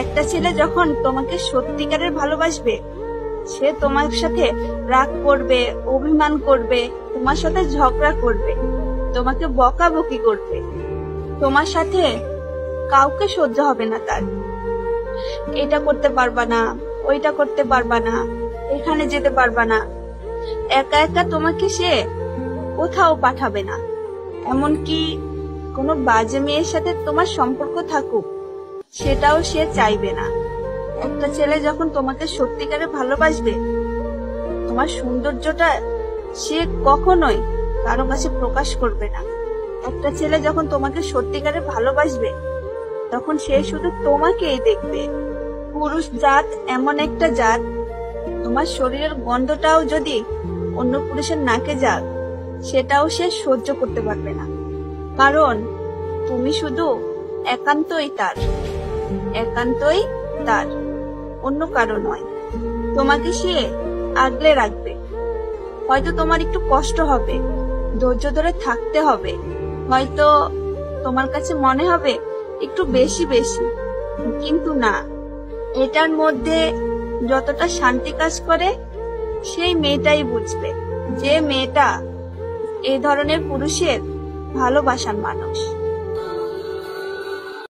একটা ছেলে যখন তোমাকে সত্যিকারের ভালোবাসবে, সে তোমার সাথে রাগ করবে, অভিমান করবে, তোমার সাথে ঝগড়া করবে, তোমাকে বকাবকি করবে। তোমার সাথে কাউকে সহ্য হবে না তার। এটা করতে পারবা না, ওইটা করতে পারবা না, এখানে যেতে পারবা না। একা একা তোমাকে সে কোথাও পাঠাবে না। এমনকি কোনো বাজে মেয়ের সাথে তোমার সম্পর্ক থাকুক, সেটাও সে চাইবে না। একটা ছেলে যখন তোমাকে সত্যিকারে ভালোবাসবে, তোমার সৌন্দর্যটা সে কখনোই কারো কাছে প্রকাশ করবে না। একটা ছেলে যখন তোমাকে সত্যিকারে ভালোবাসবে, তখন সে শুধু তোমাকেই দেখবে। পুরুষ জাত এমন একটা জাত, তোমার শরীরের গন্ধটাও যদি অন্য পুরুষের নাকে যাক, সেটাও সে সহ্য করতে পারবে না। কারণ তুমি শুধু একান্তই তার, একান্তই তার, অন্য কারো নয়। তোমাকে সে আগলে রাখবে। হয়তো তোমার একটু কষ্ট হবে, ধৈর্য ধরে থাকতে হবে। হয়তো তোমার কাছে মনে হবে একটু বেশি বেশি, কিন্তু না, এটার মধ্যে যতটা শান্তি কাজ করে সেই মেয়েটাই বুঝবে, যে মেয়েটা এই ধরনের পুরুষের ভালোবাসার মানুষ।